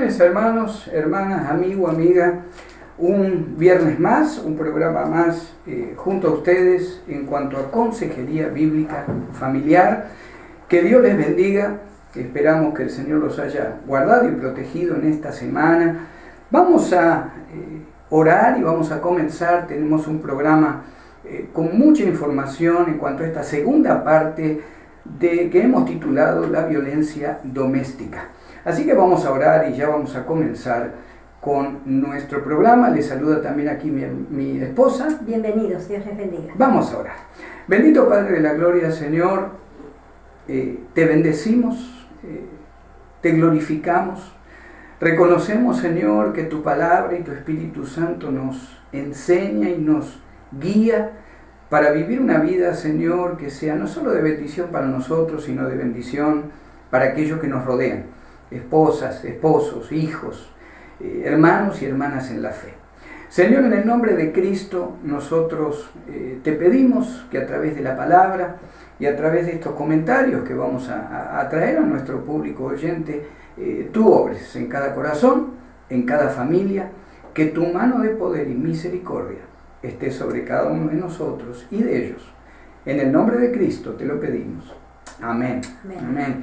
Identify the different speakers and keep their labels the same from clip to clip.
Speaker 1: Bendiciones, hermanos, hermanas, amigo, amiga. Un viernes más, un programa más junto a ustedes en cuanto a consejería bíblica familiar. Que Dios les bendiga. Esperamos que el Señor los haya guardado y protegido en esta semana. Vamos a orar y vamos a comenzar. Tenemos un programa con mucha información en cuanto a esta segunda parte que hemos titulado La violencia doméstica. Así que vamos a orar y ya vamos a comenzar con nuestro programa. Les saluda también aquí mi esposa.
Speaker 2: Bienvenidos, Dios les bendiga.
Speaker 1: Vamos a orar. Bendito Padre de la Gloria, Señor, te bendecimos, te glorificamos. Reconocemos, Señor, que tu palabra y tu Espíritu Santo nos enseña y nos guía para vivir una vida, Señor, que sea no solo de bendición para nosotros, sino de bendición para aquellos que nos rodean. Esposas, esposos, hijos, hermanos y hermanas en la fe. Señor, en el nombre de Cristo, nosotros te pedimos que a través de la palabra y a través de estos comentarios que vamos a traer a nuestro público oyente, tú obres en cada corazón, en cada familia, que tu mano de poder y misericordia esté sobre cada uno de nosotros y de ellos. En el nombre de Cristo te lo pedimos. Amén.
Speaker 2: Amén.
Speaker 1: Amén.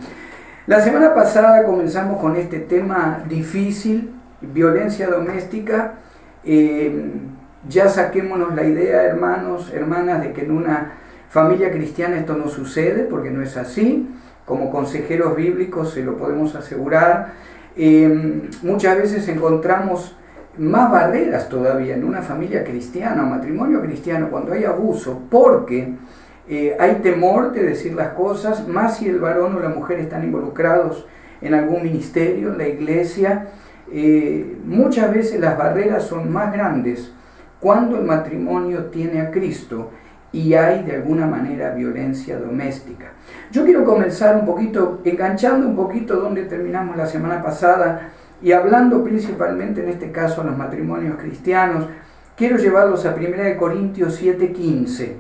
Speaker 1: La semana pasada comenzamos con este tema difícil, violencia doméstica. Ya saquémonos la idea, hermanos, hermanas, de que en una familia cristiana esto no sucede, porque no es así. Como consejeros bíblicos se lo podemos asegurar. Muchas veces encontramos más barreras todavía en una familia cristiana o matrimonio cristiano cuando hay abuso, porque hay temor de decir las cosas, más si el varón o la mujer están involucrados en algún ministerio, en la iglesia. Muchas veces las barreras son más grandes cuando el matrimonio tiene a Cristo y hay de alguna manera violencia doméstica. Yo quiero comenzar un poquito, enganchando un poquito donde terminamos la semana pasada y hablando principalmente en este caso a los matrimonios cristianos. Quiero llevarlos a 1 Corintios 7:15.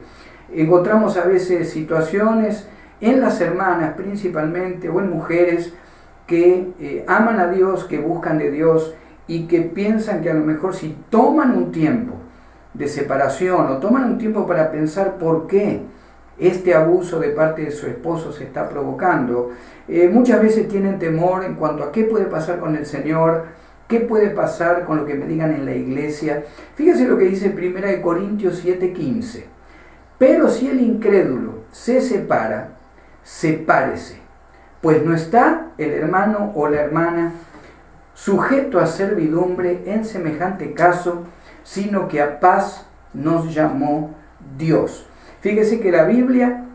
Speaker 1: Encontramos a veces situaciones en las hermanas principalmente o en mujeres que aman a Dios, que buscan de Dios y que piensan que a lo mejor si toman un tiempo de separación o toman un tiempo para pensar por qué este abuso de parte de su esposo se está provocando, muchas veces tienen temor en cuanto a qué puede pasar con el Señor, qué puede pasar con lo que me digan en la iglesia. Fíjese lo que dice 1 Corintios 7:15. Pero si el incrédulo se separa, sepárese, pues no está el hermano o la hermana sujeto a servidumbre en semejante caso, sino que a paz nos llamó Dios. Fíjese que la Biblia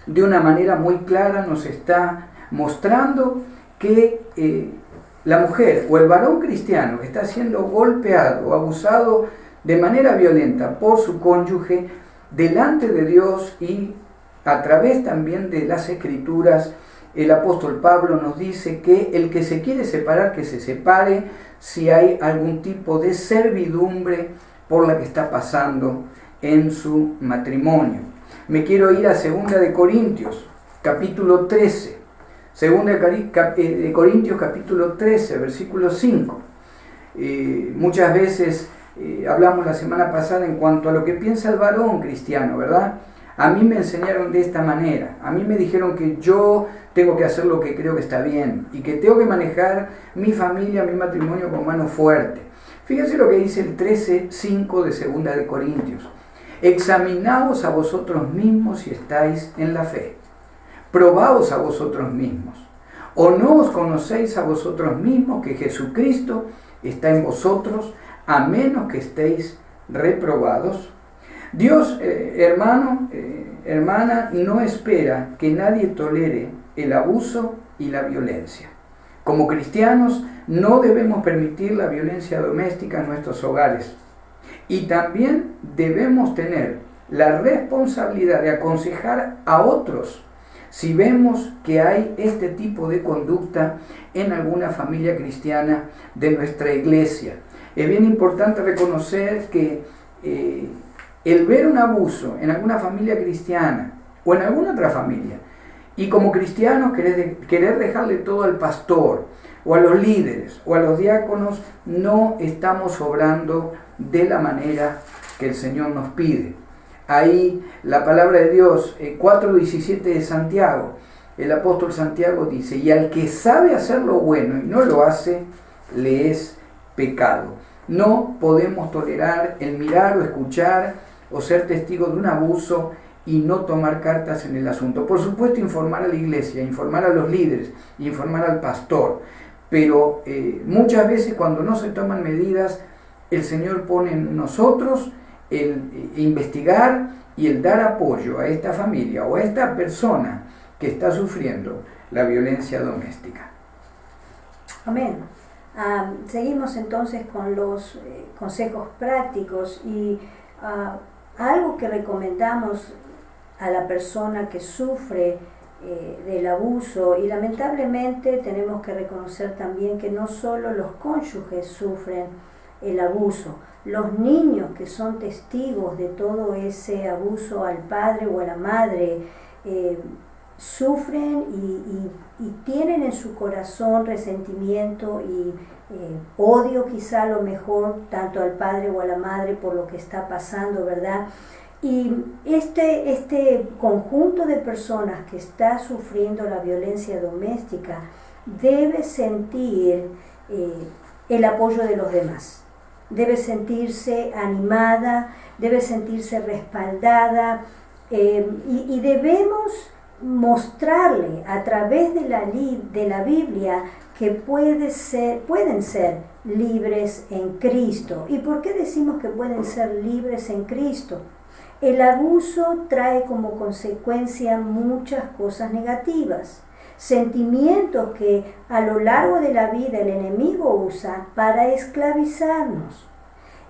Speaker 1: de una manera muy clara nos está mostrando que la mujer o el varón cristiano que está siendo golpeado o abusado de manera violenta por su cónyuge, delante de Dios y a través también de las Escrituras, el apóstol Pablo nos dice que el que se quiere separar, que se separe si hay algún tipo de servidumbre por la que está pasando en su matrimonio. Me quiero ir a 2 de Corintios, capítulo 13. 2 de Corintios, capítulo 13, versículo 5. Muchas veces hablamos la semana pasada en cuanto a lo que piensa el varón cristiano, ¿verdad? A mí me enseñaron de esta manera. A mí me dijeron que yo tengo que hacer lo que creo que está bien y que tengo que manejar mi familia, mi matrimonio con mano fuerte. Fíjense lo que dice el 13:5 de 2 de Corintios. Examinaos a vosotros mismos si estáis en la fe. Probaos a vosotros mismos. ¿O no os conocéis a vosotros mismos que Jesucristo está en vosotros, a menos que estéis reprobados? Dios, hermano, hermana, no espera que nadie tolere el abuso y la violencia. Como cristianos, no debemos permitir la violencia doméstica en nuestros hogares. Y también debemos tener la responsabilidad de aconsejar a otros si vemos que hay este tipo de conducta en alguna familia cristiana de nuestra iglesia. Es bien importante reconocer que el ver un abuso en alguna familia cristiana o en alguna otra familia y como cristianos querer dejarle todo al pastor o a los líderes o a los diáconos no estamos obrando de la manera que el Señor nos pide. Ahí la palabra de Dios, 4:17 de Santiago, el apóstol Santiago dice: y al que sabe hacer lo bueno y no lo hace, le es pecado. No podemos tolerar el mirar o escuchar o ser testigo de un abuso y no tomar cartas en el asunto. Por supuesto, informar a la iglesia, informar a los líderes, informar al pastor, pero muchas veces cuando no se toman medidas, el Señor pone en nosotros el investigar y el dar apoyo a esta familia o a esta persona que está sufriendo la violencia doméstica.
Speaker 2: Amén. Seguimos entonces con los consejos prácticos y algo que recomendamos a la persona que sufre del abuso, y lamentablemente tenemos que reconocer también que no solo los cónyuges sufren el abuso, los niños que son testigos de todo ese abuso al padre o a la madre sufren y tienen en su corazón resentimiento y odio, quizá a lo mejor, tanto al padre o a la madre por lo que está pasando, ¿verdad? Y este conjunto de personas que está sufriendo la violencia doméstica debe sentir el apoyo de los demás, debe sentirse animada, debe sentirse respaldada, y debemos mostrarle a través de la Biblia que pueden ser libres en Cristo. ¿Y por qué decimos que pueden ser libres en Cristo? El abuso trae como consecuencia muchas cosas negativas, sentimientos que a lo largo de la vida el enemigo usa para esclavizarnos.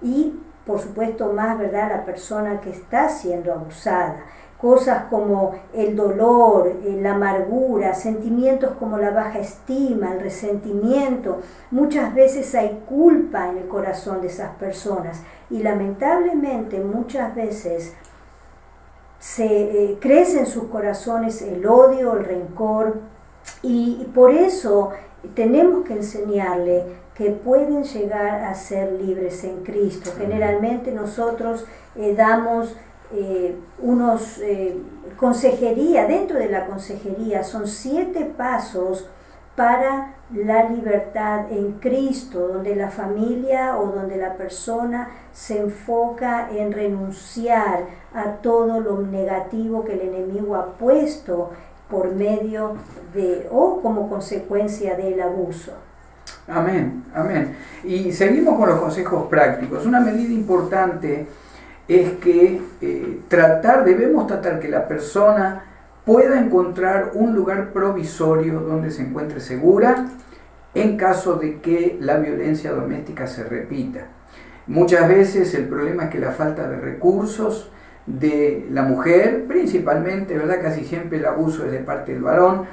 Speaker 2: Y, por supuesto, más, ¿verdad?, la persona que está siendo abusada. Cosas como el dolor, la amargura, sentimientos como la baja estima, el resentimiento. Muchas veces hay culpa en el corazón de esas personas y lamentablemente muchas veces crece en sus corazones el odio, el rencor, y por eso tenemos que enseñarle que pueden llegar a ser libres en Cristo. Generalmente nosotros damos consejería. Dentro de la consejería son 7 pasos para la libertad en Cristo, donde la familia o donde la persona se enfoca en renunciar a todo lo negativo que el enemigo ha puesto por medio de o como consecuencia del abuso.
Speaker 1: Amén, amén. Y seguimos con los consejos prácticos. Una medida importante es que debemos tratar que la persona pueda encontrar un lugar provisorio donde se encuentre segura en caso de que la violencia doméstica se repita. Muchas veces el problema es que la falta de recursos de la mujer, principalmente, ¿verdad? Casi siempre el abuso es de parte del varón,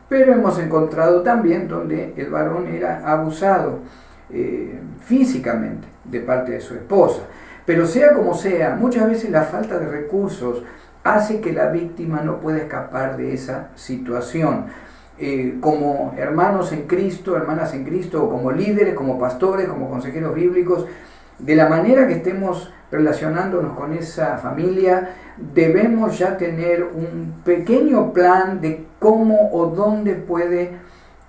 Speaker 1: pero hemos encontrado también donde el varón era abusado físicamente de parte de su esposa. Pero sea como sea, muchas veces la falta de recursos hace que la víctima no pueda escapar de esa situación. Como hermanos en Cristo, hermanas en Cristo, o como líderes, como pastores, como consejeros bíblicos, de la manera que estemos relacionándonos con esa familia, debemos ya tener un pequeño plan de cómo o dónde puede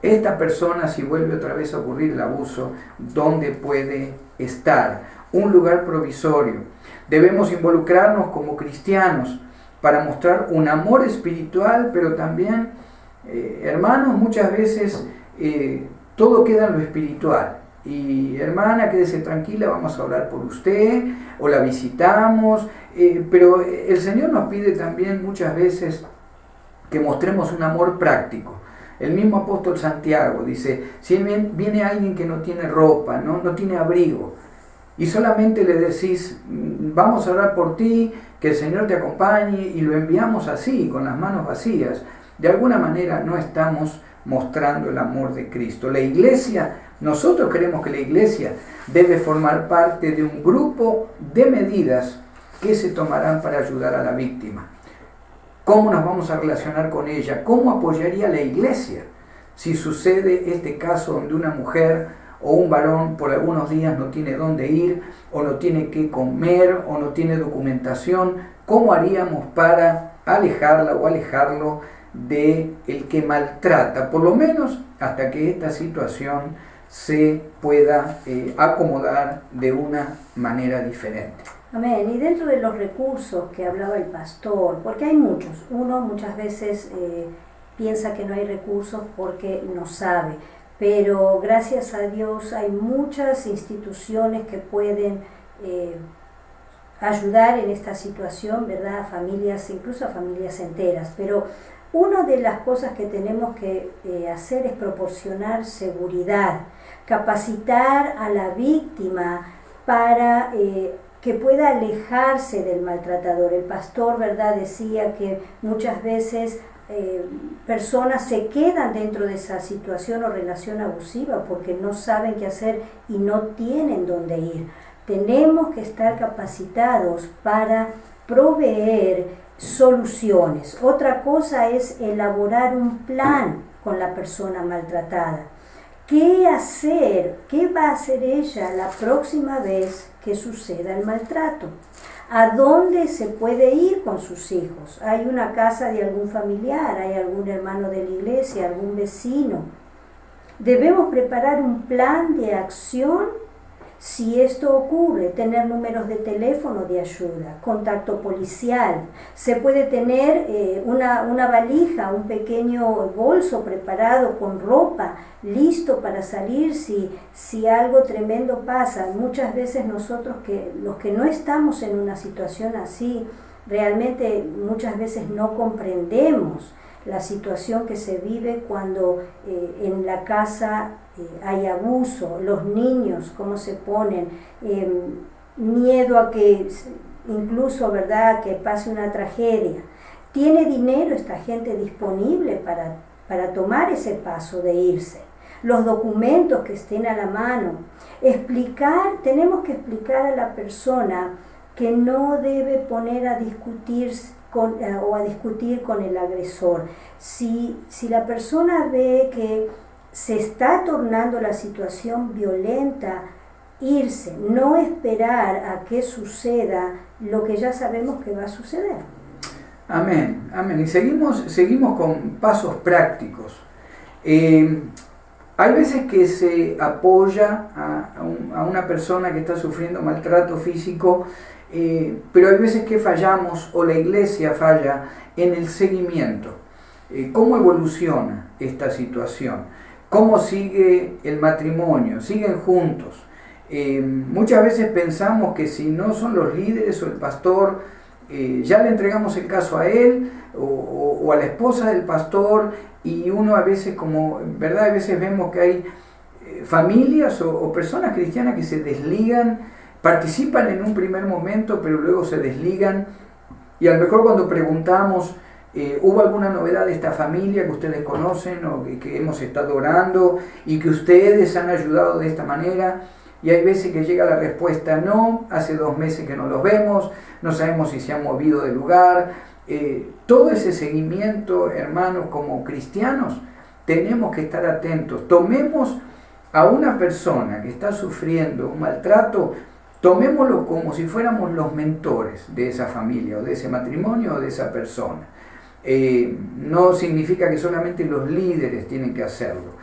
Speaker 1: esta persona, si vuelve otra vez a ocurrir el abuso, dónde puede estar. Un lugar provisorio. Debemos involucrarnos como cristianos para mostrar un amor espiritual, pero también, hermanos, muchas veces todo queda en lo espiritual. Y hermana, quédese tranquila, vamos a orar por usted, o la visitamos, pero el Señor nos pide también muchas veces que mostremos un amor práctico. El mismo apóstol Santiago dice: si viene alguien que no tiene ropa, no tiene abrigo, y solamente le decís, vamos a orar por ti, que el Señor te acompañe, y lo enviamos así, con las manos vacías, de alguna manera no estamos mostrando el amor de Cristo. La iglesia, nosotros creemos que la iglesia debe formar parte de un grupo de medidas que se tomarán para ayudar a la víctima. ¿Cómo nos vamos a relacionar con ella? ¿Cómo apoyaría la iglesia si sucede este caso donde una mujer o un varón por algunos días no tiene dónde ir, o no tiene qué comer, o no tiene documentación, ¿cómo haríamos para alejarla o alejarlo de el que maltrata? Por lo menos hasta que esta situación se pueda acomodar de una manera diferente.
Speaker 2: Amén. Y dentro de los recursos que hablaba el pastor, porque hay muchos, uno muchas veces piensa que no hay recursos porque no sabe, pero gracias a Dios hay muchas instituciones que pueden ayudar en esta situación, ¿verdad? A familias, incluso a familias enteras. Pero una de las cosas que tenemos que hacer es proporcionar seguridad, capacitar a la víctima para que pueda alejarse del maltratador. El pastor, ¿verdad?, decía que muchas veces personas se quedan dentro de esa situación o relación abusiva porque no saben qué hacer y no tienen dónde ir. Tenemos que estar capacitados para proveer soluciones. Otra cosa es elaborar un plan con la persona maltratada. ¿Qué hacer? ¿Qué va a hacer ella la próxima vez que suceda el maltrato? ¿A dónde se puede ir con sus hijos? ¿Hay una casa de algún familiar? ¿Hay algún hermano de la iglesia? ¿Algún vecino? Debemos preparar un plan de acción si esto ocurre, tener números de teléfono de ayuda, contacto policial. Se puede tener una valija, un pequeño bolso preparado con ropa, listo para salir si algo tremendo pasa. Muchas veces nosotros, los que no estamos en una situación así, realmente muchas veces no comprendemos la situación que se vive cuando en la casa hay abuso, los niños cómo se ponen, miedo a que incluso, ¿verdad?, que pase una tragedia. ¿Tiene dinero esta gente disponible para tomar ese paso de irse? Los documentos que estén a la mano. Tenemos que explicar a la persona que no debe poner a discutir con el agresor. Si la persona ve que se está tornando la situación violenta, irse, no esperar a que suceda lo que ya sabemos que va a suceder.
Speaker 1: Amén, amén. Y seguimos con pasos prácticos. Hay veces que se apoya a una persona que está sufriendo maltrato físico, pero hay veces que fallamos o la iglesia falla en el seguimiento. ¿Cómo evoluciona esta situación? ¿Cómo sigue el matrimonio? ¿Siguen juntos? Muchas veces pensamos que si no son los líderes o el pastor, ya le entregamos el caso a él o a la esposa del pastor, y uno a veces, ¿verdad? A veces vemos que hay familias o personas cristianas que se desligan, participan en un primer momento, pero luego se desligan, y a lo mejor cuando preguntamos, ¿hubo alguna novedad de esta familia que ustedes conocen o que hemos estado orando y que ustedes han ayudado de esta manera? Y hay veces que llega la respuesta: no, hace 2 meses que no los vemos, no sabemos si se han movido de lugar. Todo ese seguimiento, hermanos, como cristianos, tenemos que estar atentos. Tomemos a una persona que está sufriendo un maltrato, tomémoslo como si fuéramos los mentores de esa familia o de ese matrimonio o de esa persona. No significa que solamente los líderes tienen que hacerlo.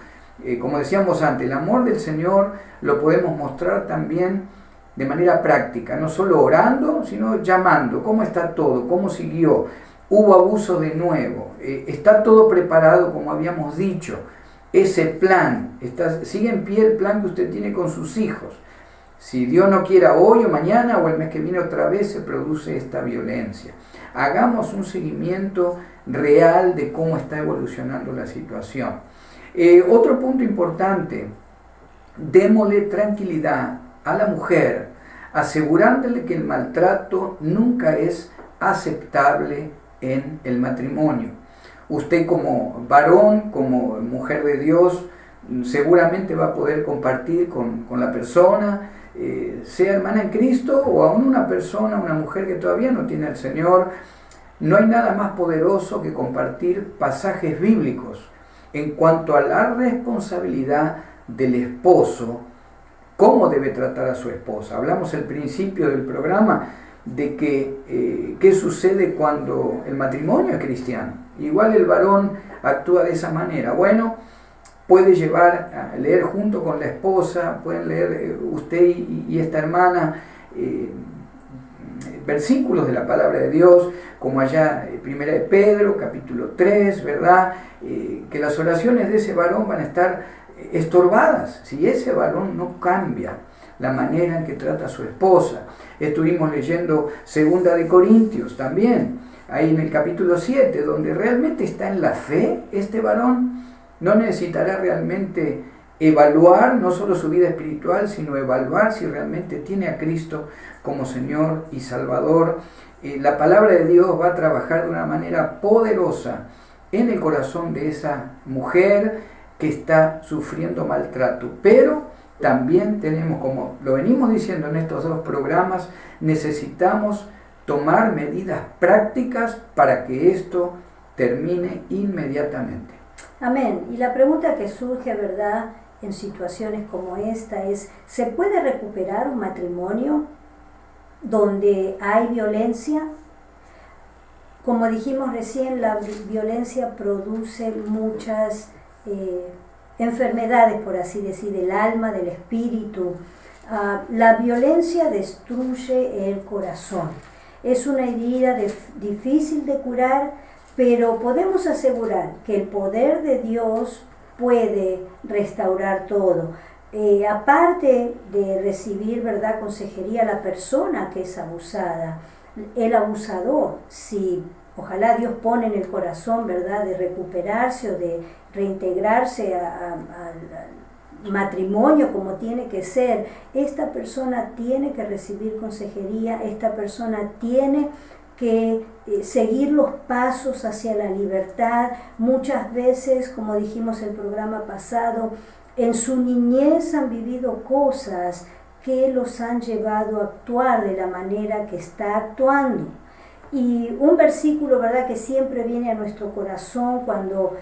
Speaker 1: Como decíamos antes, el amor del Señor lo podemos mostrar también de manera práctica, no solo orando, sino llamando. ¿Cómo está todo? ¿Cómo siguió? ¿Hubo abuso de nuevo? ¿Está todo preparado como habíamos dicho? Ese plan, sigue en pie el plan que usted tiene con sus hijos. Si Dios no quiera, hoy o mañana o el mes que viene otra vez se produce esta violencia. Hagamos un seguimiento real de cómo está evolucionando la situación. Otro punto importante: démosle tranquilidad a la mujer, asegurándole que el maltrato nunca es aceptable en el matrimonio. Usted, como varón, como mujer de Dios, seguramente va a poder compartir con la persona, sea hermana en Cristo o aún una mujer que todavía no tiene al Señor. No hay nada más poderoso que compartir pasajes bíblicos en cuanto a la responsabilidad del esposo, cómo debe tratar a su esposa. Hablamos al principio del programa de que qué sucede cuando el matrimonio es cristiano. Igual el varón actúa de esa manera. Bueno, puede llevar a leer junto con la esposa, pueden leer usted y esta hermana versículos de la palabra de Dios, como allá Primera de Pedro, capítulo 3, ¿verdad? Que las oraciones de ese varón van a estar estorbadas si ese varón no cambia la manera en que trata a su esposa. Estuvimos leyendo Segunda de Corintios también, ahí en el capítulo 7, donde realmente está en la fe este varón, no necesitará realmente evaluar no solo su vida espiritual, sino evaluar si realmente tiene a Cristo como Señor y Salvador. La palabra de Dios va a trabajar de una manera poderosa en el corazón de esa mujer que está sufriendo maltrato. Pero también tenemos, como lo venimos diciendo en estos dos programas, necesitamos tomar medidas prácticas para que esto termine inmediatamente.
Speaker 2: Amén. Y la pregunta que surge, ¿verdad?, en situaciones como esta es, ¿se puede recuperar un matrimonio donde hay violencia? Como dijimos recién, la violencia produce muchas enfermedades, por así decir, del alma, del espíritu. La violencia destruye el corazón. Es una herida difícil de curar, pero podemos asegurar que el poder de Dios puede restaurar todo. Aparte de recibir, ¿verdad?, consejería a la persona que es abusada, el abusador, si ojalá Dios pone en el corazón, ¿verdad?, de recuperarse o de reintegrarse al matrimonio como tiene que ser, esta persona tiene que recibir consejería, esta persona tiene que seguir los pasos hacia la libertad. Muchas veces, como dijimos el programa pasado, en su niñez han vivido cosas que los han llevado a actuar de la manera que está actuando. Y un versículo, ¿verdad?, que siempre viene a nuestro corazón cuando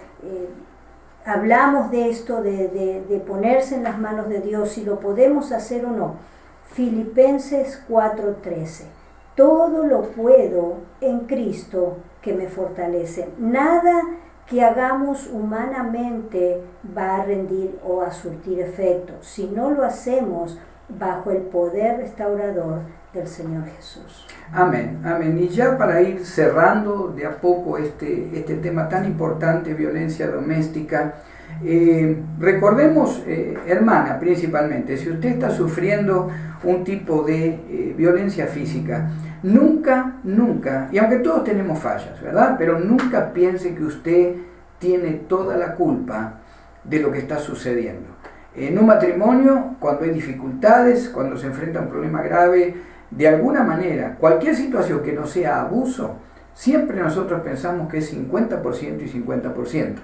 Speaker 2: hablamos de esto, de ponerse en las manos de Dios, si lo podemos hacer o no. Filipenses 4:13. Todo lo puedo en Cristo que me fortalece. Nada que hagamos humanamente va a rendir o a surtir efecto, si no lo hacemos bajo el poder restaurador del Señor Jesús.
Speaker 1: Amén, amén. Y ya para ir cerrando de a poco este tema tan importante, violencia doméstica, recordemos, hermana, principalmente, si usted está sufriendo un tipo de violencia física, nunca, y aunque todos tenemos fallas, ¿verdad?, pero nunca piense que usted tiene toda la culpa de lo que está sucediendo. En un matrimonio, cuando hay dificultades, cuando se enfrenta a un problema grave, de alguna manera, cualquier situación que no sea abuso, siempre nosotros pensamos que es 50% y 50%.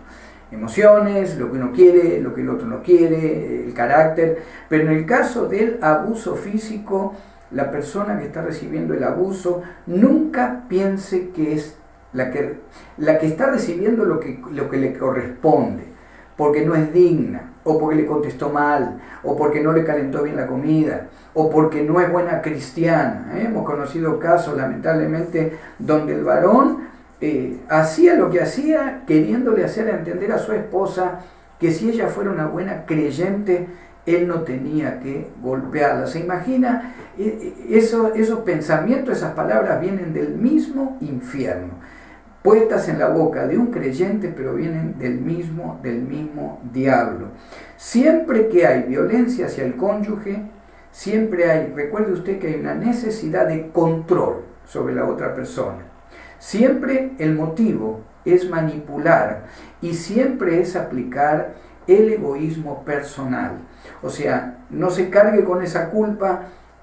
Speaker 1: Emociones, lo que uno quiere, lo que el otro no quiere, el carácter. Pero en el caso del abuso físico, la persona que está recibiendo el abuso nunca piense que es la que está recibiendo lo que le corresponde, porque no es digna, o porque le contestó mal, o porque no le calentó bien la comida, o porque no es buena cristiana. Hemos conocido casos, lamentablemente, donde el varón hacía lo que hacía queriéndole hacer entender a su esposa que si ella fuera una buena creyente, él no tenía que golpearla. ¿Se imagina? Esos pensamientos, esas palabras vienen del mismo infierno, puestas en la boca de un creyente, pero vienen del mismo diablo. Siempre que hay violencia hacia el cónyuge, siempre hay, recuerde usted que hay una necesidad de control sobre la otra persona. Siempre el motivo es manipular y siempre es aplicar el egoísmo personal. O sea, no se cargue con esa culpa,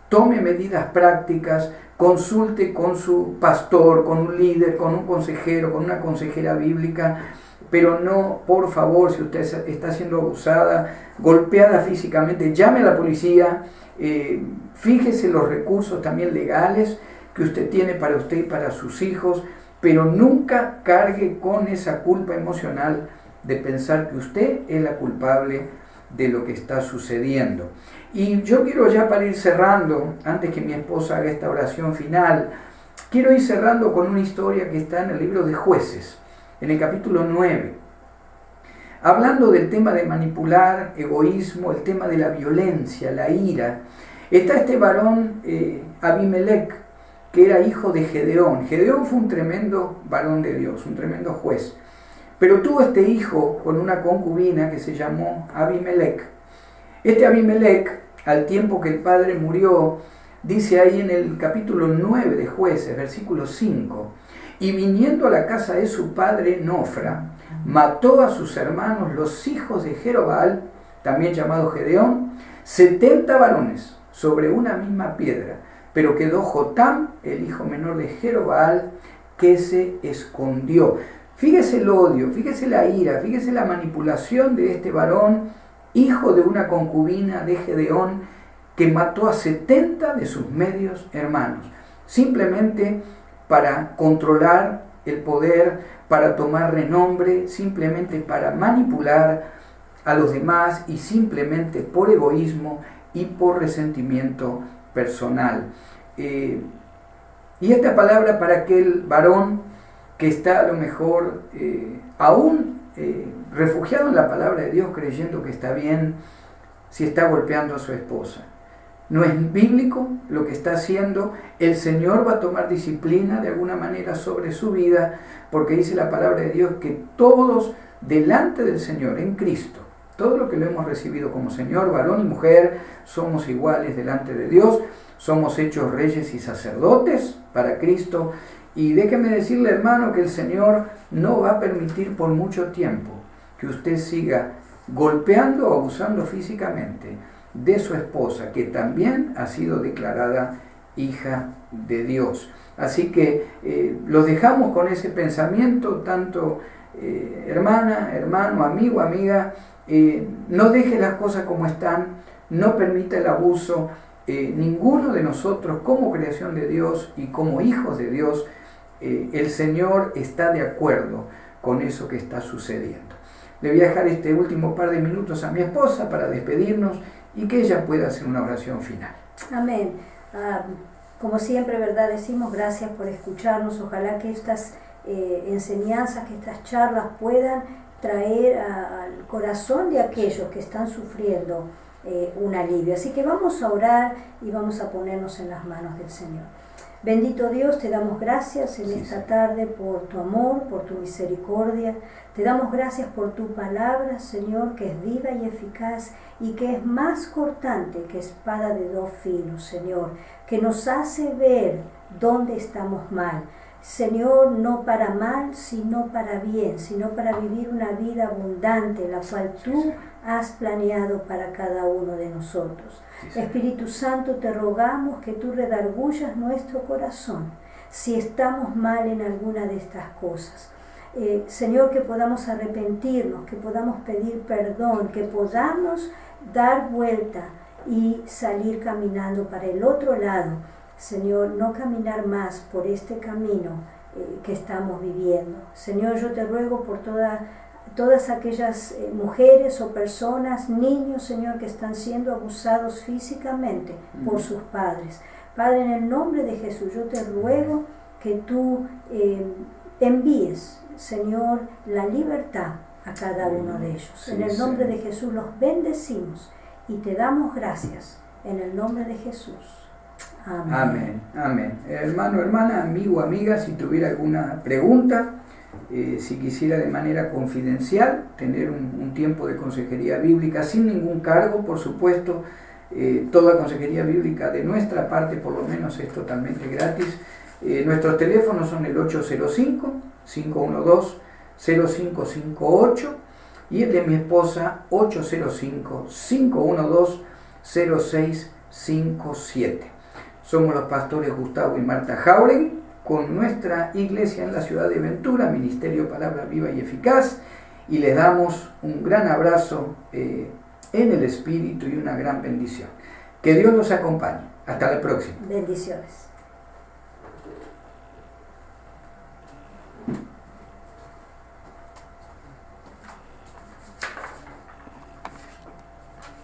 Speaker 1: tome medidas prácticas, consulte con su pastor, con un líder, con un consejero, con una consejera bíblica, pero no, por favor, si usted está siendo abusada, golpeada físicamente, llame a la policía, fíjese los recursos también legales que usted tiene para usted y para sus hijos, pero nunca cargue con esa culpa emocional de pensar que usted es la culpable de lo que está sucediendo. Y yo quiero ya, para ir cerrando, antes que mi esposa haga esta oración final, quiero ir cerrando con una historia que está en el libro de Jueces, en el capítulo 9. Hablando del tema de manipular, egoísmo, el tema de la violencia, la ira, está este varón Abimelec, que era hijo de Gedeón. Gedeón fue un tremendo varón de Dios, un tremendo juez. Pero tuvo este hijo con una concubina que se llamó Abimelec. Este Abimelec, al tiempo que el padre murió, dice ahí en el capítulo 9 de Jueces, versículo 5, y viniendo a la casa de su padre Nofra, mató a sus hermanos, los hijos de Jerobal, también llamado Gedeón, 70 varones sobre una misma piedra, pero quedó Jotam, el hijo menor de Jerobal, que se escondió. Fíjese el odio, fíjese la ira, fíjese la manipulación de este varón, hijo de una concubina de Gedeón, que mató a 70 de sus medios hermanos, simplemente para controlar el poder, para tomar renombre, simplemente para manipular a los demás y simplemente por egoísmo y por resentimiento personal. Y esta palabra para aquel varón que está a lo mejor aún refugiado en la palabra de Dios, creyendo que está bien si está golpeando a su esposa. No es bíblico lo que está haciendo. El Señor va a tomar disciplina de alguna manera sobre su vida, porque dice la palabra de Dios que todos delante del Señor, en Cristo, todo lo que lo hemos recibido como Señor, varón y mujer, somos iguales delante de Dios, somos hechos reyes y sacerdotes para Cristo. Y déjeme decirle, hermano, que el Señor no va a permitir por mucho tiempo que usted siga golpeando o abusando físicamente de su esposa, que también ha sido declarada hija de Dios. Así que los dejamos con ese pensamiento, tanto hermana, hermano, amigo, amiga, no deje las cosas como están, no permita el abuso. Ninguno de nosotros, como creación de Dios y como hijos de Dios, el Señor está de acuerdo con eso que está sucediendo. Le voy a dejar este último par de minutos a mi esposa para despedirnos y que ella pueda hacer una oración final.
Speaker 2: Amén. Como siempre, ¿verdad? Decimos gracias por escucharnos. Ojalá que estas enseñanzas, que estas charlas puedan traer al corazón de aquellos que están sufriendo un alivio. Así que vamos a orar y vamos a ponernos en las manos del Señor. Bendito Dios, te damos gracias en esta tarde por tu amor, por tu misericordia. Te damos gracias por tu palabra, Señor, que es viva y eficaz y que es más cortante que espada de dos filos, Señor, que nos hace ver dónde estamos mal. Señor, no para mal, sino para bien, sino para vivir una vida abundante, la cual tú has planeado para cada uno de nosotros. Espíritu Santo, te rogamos que tú redargullas nuestro corazón si estamos mal en alguna de estas cosas. Señor, que podamos arrepentirnos, que podamos pedir perdón, que podamos dar vuelta y salir caminando para el otro lado. Señor, no caminar más por este camino que estamos viviendo. Señor, yo te ruego por todas aquellas mujeres o personas, niños, Señor, que están siendo abusados físicamente por sus padres. Padre, en el nombre de Jesús, yo te ruego que tú envíes, Señor, la libertad a cada uno de ellos. Sí, en el nombre de Jesús los bendecimos y te damos gracias. En el nombre de Jesús. Amén.
Speaker 1: Amén, amén. Hermano, hermana, amigo, amiga, si tuviera alguna pregunta, si quisiera de manera confidencial tener un tiempo de consejería bíblica sin ningún cargo, por supuesto, toda consejería bíblica de nuestra parte, por lo menos, es totalmente gratis. Nuestros teléfonos son el 805-512-0558 y el de mi esposa 805-512-0657. Somos los pastores Gustavo y Marta Jauregui, con nuestra iglesia en la ciudad de Ventura, Ministerio Palabra Viva y Eficaz, y les damos un gran abrazo en el Espíritu y una gran bendición. Que Dios los acompañe. Hasta la próxima.
Speaker 2: Bendiciones.